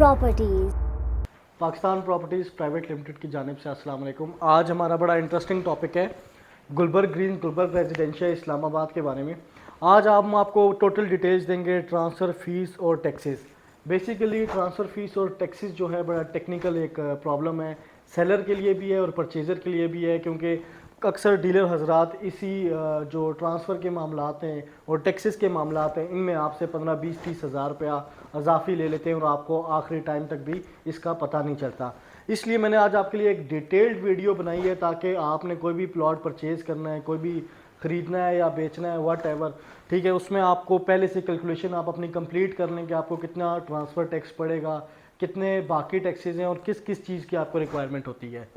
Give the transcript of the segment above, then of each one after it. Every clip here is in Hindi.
Properties. Pakistan properties private limited की जानिब से अस्सलाम वालेकुम। आज हमारा बड़ा इंटरेस्टिंग टॉपिक है गुलबर्ग ग्रीन गुलबर्ग रेजिडेंशियल इस्लामाबाद के बारे में। आज हम आपको टोटल डिटेल्स देंगे ट्रांसफ़र फ़ीस और टैक्सेस। बेसिकली ट्रांसफ़र फ़ीस और टैक्सेस जो है बड़ा टेक्निकल एक प्रॉब्लम है, सेलर के लिए भी है और परचेज़र के लिए भी है, क्योंकि अक्सर डीलर हजरात इसी जो ट्रांसफ़र के मामलात हैं और टैक्सेस के मामलात हैं इनमें आपसे 15-20-30 हज़ार रुपया अजाफ़ी ले लेते हैं और आपको आखिरी टाइम तक भी इसका पता नहीं चलता। इसलिए मैंने आज आपके लिए एक डिटेल्ड वीडियो बनाई है ताकि आपने कोई भी प्लॉट परचेज़ करना है, कोई भी ख़रीदना है या बेचना है, वट एवर, ठीक है, उसमें आपको पहले से कैलकुलेशन आप अपनी कंप्लीट कर लें कि आपको कितना ट्रांसफ़र टैक्स पड़ेगा, कितने बाकी टैक्सेस हैं और किस किस चीज़ की आपको रिक्वायरमेंट होती है।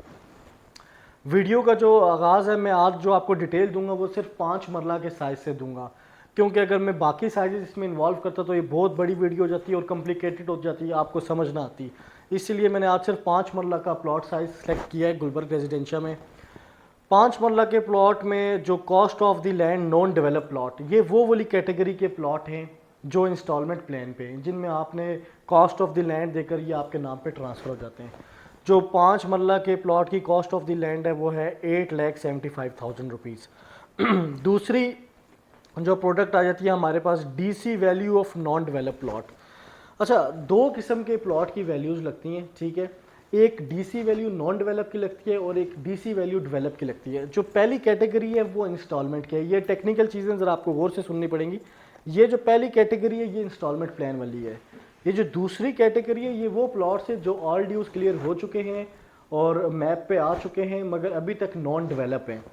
वीडियो का जो आगाज़ है, मैं आज जो आपको डिटेल दूंगा वो सिर्फ 5 मरला के साइज़ से दूंगा, क्योंकि अगर मैं बाकी साइज़ इसमें इन्वॉल्व करता तो ये बहुत बड़ी वीडियो हो जाती है और कॉम्प्लिकेटेड हो जाती है, आपको समझ ना आती। इसलिए मैंने आज सिर्फ 5 मरला का प्लॉट साइज़ सेलेक्ट किया है गुलबर्ग रेजिडेंशियल में। 5 मरला के प्लॉट में जो cost of the land non develop plot, ये वो वाली कैटेगरी के प्लॉट हैं जो इंस्टॉलमेंट प्लान पे हैं, जिनमें आपने कॉस्ट ऑफ द लैंड देकर ये आपके नाम पे ट्रांसफ़र हो जाते हैं। जो 5 मरला के प्लॉट की कॉस्ट ऑफ द लैंड है वो है 8,75,000 रुपीज़। दूसरी जो प्रोडक्ट आ जाती है हमारे पास DC value of non develop plot. अच्छा, दो किस्म के प्लॉट की वैल्यूज़ लगती हैं, ठीक है, एक डीसी वैल्यू नॉन डेवलप की लगती है और एक डीसी वैल्यू डेवलप की लगती है। जो पहली कैटेगरी है वो इंस्टॉलमेंट की है। ये टेक्निकल चीज़ें ज़रा आपको गौर से सुननी पड़ेंगी। ये जो पहली कैटेगरी है ये इंस्टॉलमेंट प्लान वाली है। ये जो दूसरी कैटेगरी है ये वो प्लॉट्स है जो ऑल ड्यूज क्लियर हो चुके हैं और मैप पे आ चुके हैं मगर अभी तक नॉन डेवलप हैं।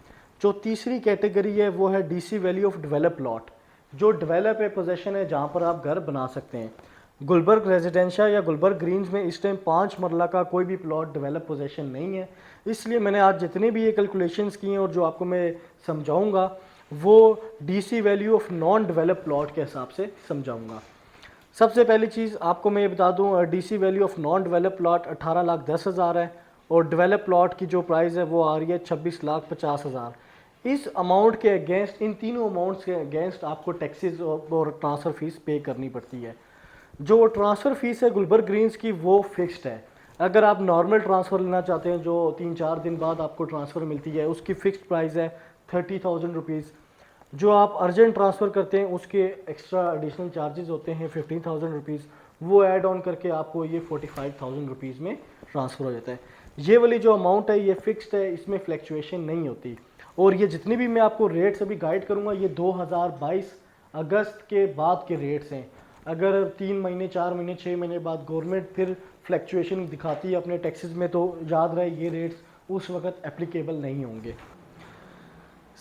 जो तीसरी कैटेगरी है वो है DC value of develop plot, जो डेवलप है, पोजेशन है, जहाँ पर आप घर बना सकते हैं। गुलबर्ग रेजिडेंशियल या गुलबर्ग ग्रीन्स में इस टाइम 5 मरला का कोई भी प्लॉट डेवलप पोजेशन नहीं है। इसलिए मैंने आज जितने भी ये कैलकुलेशंस किए हैं और जो आपको मैं समझाऊंगा वो DC value of non develop plot के हिसाब से समझाऊंगा। सबसे पहली चीज़ आपको मैं ये बता दूं, DC value of non develop plot 18,10,000 है और डेवलप प्लॉट की जो प्राइस है वो आ रही है 26,50,000। इस अमाउंट के अगेंस्ट, इन तीनों अमाउंट्स के अगेंस्ट आपको टैक्सेस और ट्रांसफ़र फ़ीस पे करनी पड़ती है। जो ट्रांसफ़र फ़ीस है गुलबर्ग ग्रीन्स की वो फिक्स्ड है। अगर आप नॉर्मल ट्रांसफ़र लेना चाहते हैं जो 3-4 दिन बाद आपको ट्रांसफ़र मिलती है, उसकी फ़िक्स्ड प्राइस है 30,000 रुपीज़। जो आप अर्जेंट ट्रांसफ़र करते हैं उसके एक्स्ट्रा एडिशनल चार्जेस होते हैं 15,000 रुपीज़, वो ऐड ऑन करके आपको ये 45,000 रुपीज़ में ट्रांसफ़र हो जाता है। ये वाली जो अमाउंट है ये फिक्स्ड है, इसमें फ्लैक्चुएशन नहीं होती। और ये जितनी भी मैं आपको रेट्स अभी गाइड करूँगा ये 2022 अगस्त के बाद के रेट्स हैं। अगर 3 महीने, 4 महीने, 6 महीने बाद गवर्नमेंट फिर फ्लैक्चुएशन दिखाती है अपने टैक्सेस में तो याद रहे ये रेट्स उस वक्त एप्लीकेबल नहीं होंगे।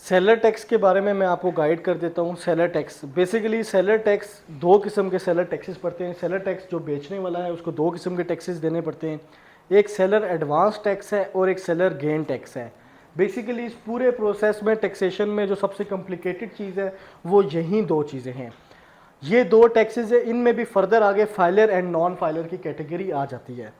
सेलर टैक्स के बारे में मैं आपको गाइड कर देता हूँ। Seller tax, basically seller tax, दो किस्म के सेलर टैक्सेस पड़ते हैं। सेलर टैक्स जो बेचने वाला है उसको दो किस्म के टैक्सेस देने पड़ते हैं, एक सेलर एडवांस टैक्स है और एक सेलर गेन टैक्स है। बेसिकली इस पूरे प्रोसेस में टैक्सेशन में जो सबसे कॉम्प्लिकेटेड चीज़ है वो यही दो चीज़ें हैं। ये दो टैक्सेस है, इनमें भी फर्दर आगे फाइलर एंड नॉन फाइलर की कैटेगरी आ जाती है।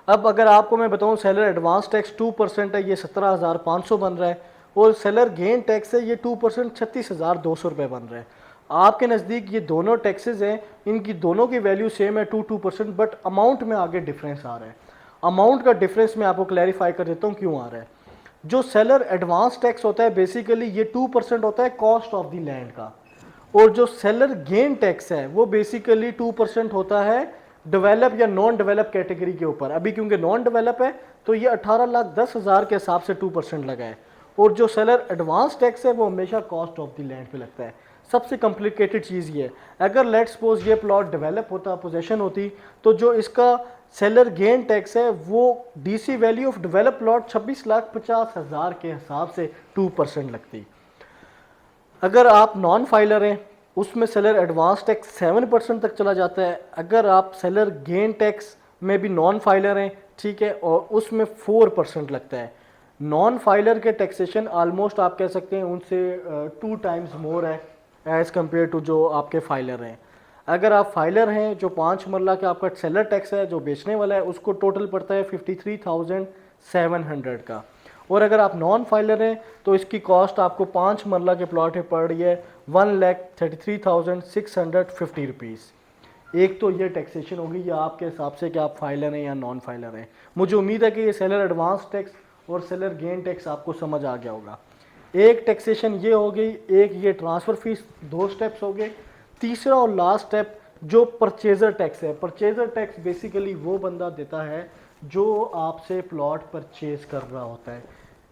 अब अगर आपको मैं बताऊँ, सेलर एडवांस टैक्स 2% है, ये 17,500 बन रहा है और सेलर गेन टैक्स है ये 2% 36,200 रुपये बन रहा है। आपके नज़दीक ये दोनों टैक्सेस हैं, इनकी दोनों की वैल्यू सेम है 2%, बट अमाउंट में आगे डिफरेंस आ रहा है। अमाउंट का डिफरेंस मैं आपको क्लैरिफाई कर देता हूँ क्यों आ रहा है। जो सेलर एडवांस टैक्स होता है बेसिकली ये 2% होता है कॉस्ट ऑफ द लैंड का, और जो सेलर गेन टैक्स है वो बेसिकली 2% होता है डेवलप या नॉन डेवलप कैटेगरी के ऊपर। अभी क्योंकि नॉन डेवलप है तो ये 18,10,000 के हिसाब से 2% लगा है, और जो सेलर एडवांस टैक्स है वो हमेशा कॉस्ट ऑफ द लैंड पे लगता है। सबसे कॉम्प्लिकेटेड चीज़ ये है, अगर लेट सपोज ये प्लॉट डेवलप होता, पोजेशन होती, तो जो इसका सेलर गेन टैक्स है वो DC value of develop plot 26,50,000 के हिसाब से 2% लगती। अगर आप नॉन फाइलर हैं उसमें सेलर एडवांस टैक्स 7% तक चला जाता है। अगर आप सेलर गेन टैक्स में भी नॉन फाइलर हैं, ठीक है, और उसमें 4% लगता है। नॉन फाइलर के टैक्सेशन आलमोस्ट आप कह सकते हैं उनसे 2 टाइम्स मोर है एज़ कम्पेयर टू जो आपके फाइलर हैं। अगर आप फाइलर हैं, जो 5 मरला का आपका सेलर टैक्स है जो बेचने वाला है उसको टोटल पड़ता है 53,700 का, और अगर आप नॉन फाइलर हैं तो इसकी कॉस्ट आपको 5 मरला के प्लॉट पे पड़ रही है 1,33,650 रुपीज़। एक तो ये टैक्सेशन होगी, या आपके हिसाब से कि आप फाइलर हैं या नॉन फाइलर हैं। मुझे उम्मीद है कि ये सेलर एडवांस टैक्स और सेलर गेन टैक्स आपको समझ आ गया होगा। एक टैक्सेशन ये हो गई, एक ये ट्रांसफ़र फीस, 2 स्टेप्स हो गए। तीसरा और लास्ट स्टेप जो परचेज़र टैक्स है। परचेज़र टैक्स बेसिकली वो बंदा देता है जो आपसे प्लॉट परचेज कर रहा होता है।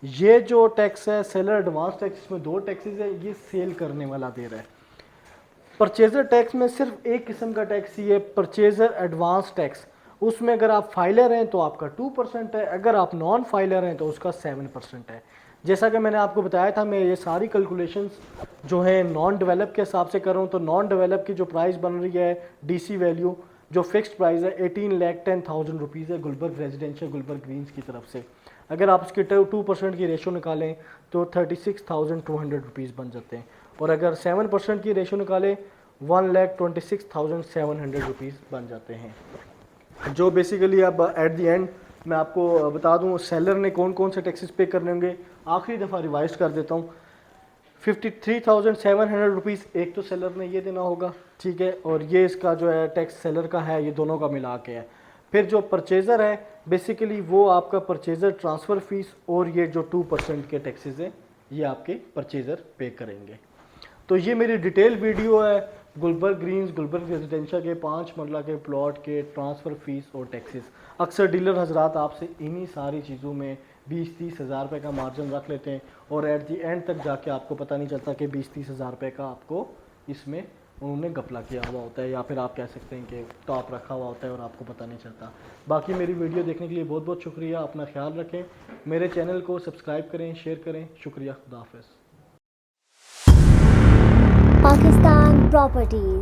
ये जो टैक्स है सेलर एडवांस टैक्स, इसमें 2 टैक्सेस है, ये सेल करने वाला दे रहा है। परचेजर टैक्स में सिर्फ एक किस्म का टैक्स ही है, परचेजर एडवांस टैक्स। उसमें अगर आप फाइलर हैं तो आपका 2% है, अगर आप नॉन फाइलर हैं तो उसका 7% है। जैसा कि मैंने आपको बताया था, मैं ये सारी कैलकुलेशंस जो है नॉन डेवलप के हिसाब से कर रहा हूँ। तो नॉन डेवलप की जो प्राइस बन रही है डीसी वैल्यू, जो फिक्स्ड प्राइस है 18,10,000 रुपीज़ है गुलबर्ग रेजिडेंशियल गुलबर्ग ग्रीन्स की तरफ से। अगर आप उसकी 2% की रेशो निकालें तो 36,200 रुपीज़ बन जाते हैं, और अगर 7% की रेशो निकालें 1,26,700 रुपीज़ बन जाते हैं। जो बेसिकली अब एट द एंड मैं आपको बता दूं सेलर ने कौन कौन से टैक्सेस पे करने होंगे, आखिरी दफ़ा रिवाइज कर देता हूं। 53,700 रुपीज़ एक तो सेलर ने ये देना होगा, ठीक है, और ये इसका जो है टैक्स सेलर का है, ये दोनों का मिला के है। फिर जो परचेज़र है बेसिकली वो आपका परचेज़र ट्रांसफ़र फ़ीस और ये जो 2% के टैक्सेस हैं ये आपके परचेज़र पे करेंगे। तो ये मेरी डिटेल वीडियो है गुलबर्ग ग्रीन्स गुलबर्ग रेजिडेंशियल के 5 मरला के प्लॉट के ट्रांसफ़र फ़ीस और टैक्सेस। अक्सर डीलर हजरात आपसे इन्हीं सारी चीज़ों में 20-30 हज़ार रुपये का मार्जिन रख लेते हैं, और एट दी एंड तक जाके आपको पता नहीं चलता कि 20-30 हज़ार रुपये का आपको इसमें उन्होंने घपला किया हुआ होता है, या फिर आप कह सकते हैं कि टॉप रखा हुआ होता है और आपको पता नहीं चलता। बाकी मेरी वीडियो देखने के लिए बहुत बहुत शुक्रिया। अपना ख्याल रखें, मेरे चैनल को सब्सक्राइब करें, शेयर करें। शुक्रिया, खुदा हाफ़िज़। Pakistan Properties.